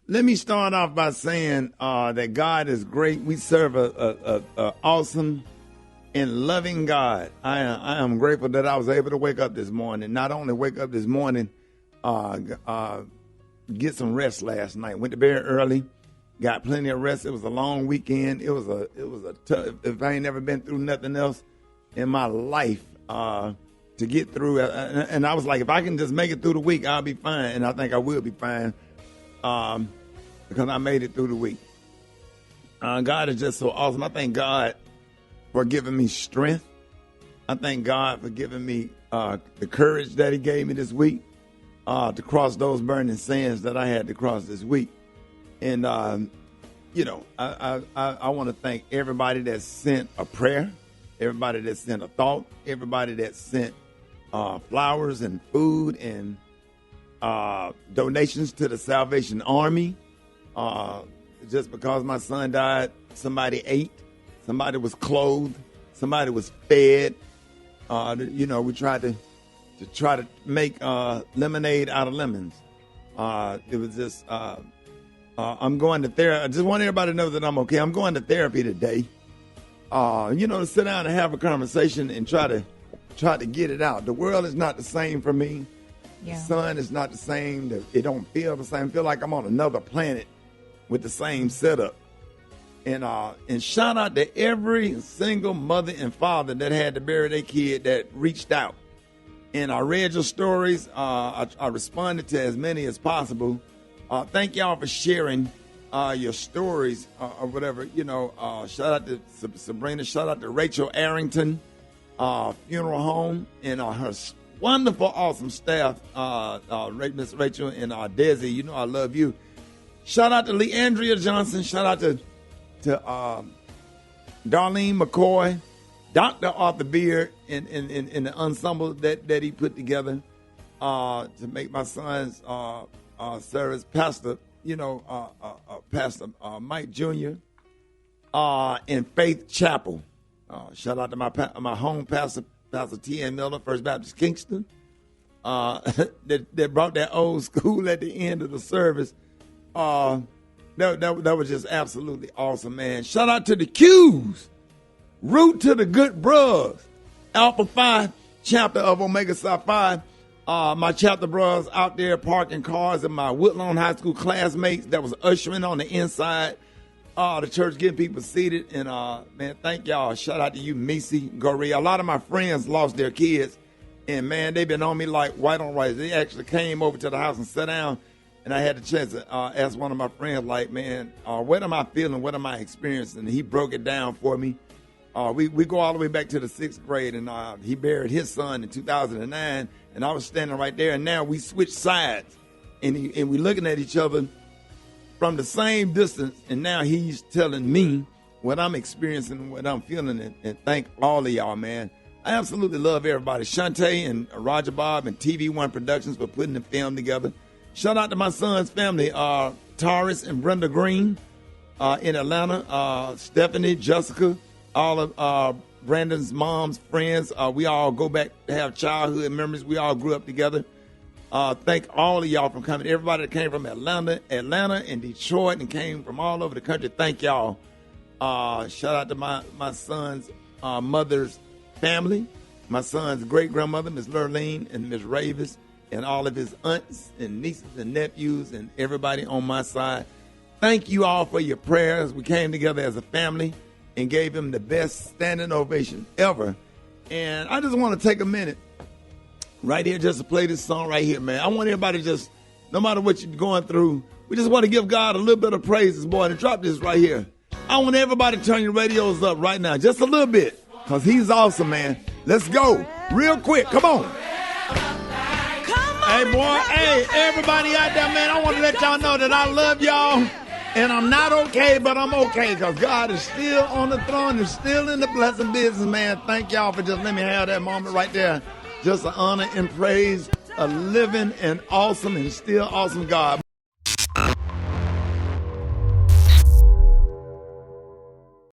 Let me start off by saying that God is great. We serve a awesome and loving God. I am grateful that I was able to wake up this morning. Not only wake up this morning, get some rest last night. Went to bed early, got plenty of rest. It was a long weekend. It was a tough. If I ain't never been through nothing else in my life to get through, and I was like, if I can just make it through the week, I'll be fine. And I think I will be fine. Because I made it through the week. God is just so awesome. I thank God for giving me strength. I thank God for giving me the courage that he gave me this week to cross those burning sands that I had to cross this week. And, I want to thank everybody that sent a prayer, everybody that sent a thought, everybody that sent flowers and food and donations to the Salvation Army. Just because my son died, somebody ate, somebody was clothed, somebody was fed. We tried to make lemonade out of lemons. It was just I'm going to therapy. I just want everybody to know that I'm okay. I'm going to therapy today. To sit down and have a conversation and try to get it out. The world is not the same for me. Yeah. The sun is not the same. It don't feel the same. I feel like I'm on another planet with the same setup. And shout out to every single mother and father that had to bury their kid that reached out. And I read your stories. I responded to as many as possible. Thank y'all for sharing your stories or whatever. Shout out to Sabrina. Shout out to Rachel Arrington Funeral Home and her wonderful, awesome staff, Miss Rachel and Desi. I love you. Shout out to Leandria Johnson. Shout out to Darlene McCoy, Dr. Arthur Beard, in the ensemble that he put together to make my son's service. Pastor, Pastor Mike Jr. In Faith Chapel. Shout out to my home pastor, Pastor T.N. Miller, First Baptist Kingston, that brought that old school at the end of the service. That was just absolutely awesome, man. Shout out to the Q's. Root to the good bros. Alpha Phi chapter of Omega Psi Phi. My chapter bros out there parking cars and my Woodlawn High School classmates that was ushering on the inside. The church getting people seated. And, man, thank y'all. Shout out to you, Missy, Goree. A lot of my friends lost their kids. And, man, they've been on me like white on rice. They actually came over to the house and sat down. And I had the chance to ask one of my friends, like, man, what am I feeling? What am I experiencing? And he broke it down for me. We go all the way back to the 6th grade, and he buried his son in 2009, and I was standing right there. And now we switched sides, and we looking at each other from the same distance. And now he's telling me what I'm experiencing, what I'm feeling, and thank all of y'all, man. I absolutely love everybody. Shantae and Roger Bob and TV One Productions for putting the film together. Shout out to my son's family, Taurus and Brenda Green in Atlanta, Stephanie, Jessica, all of Brandon's mom's friends. We all go back to have childhood memories. We all grew up together. Thank all of y'all for coming. Everybody that came from Atlanta and Detroit and came from all over the country, thank y'all. Shout out to my son's mother's family, my son's great-grandmother, Miss Lurleen and Miss Ravis, and all of his aunts and nieces and nephews and everybody on my side. Thank you all for your prayers. We came together as a family and gave him the best standing ovation ever. And I just want to take a minute right here just to play this song right here, man. I want everybody just, no matter what you're going through, we just want to give God a little bit of praise this morning. Drop this right here. I want everybody to turn your radios up right now, just a little bit, because he's awesome, man. Let's go real quick. Come on. Hey, boy, hey, everybody out there, man, I want to let y'all know that I love y'all, and I'm not okay, but I'm okay, because God is still on the throne and still in the blessing business, man. Thank y'all for just letting me have that moment right there. Just to honor and praise a living and awesome and still awesome God.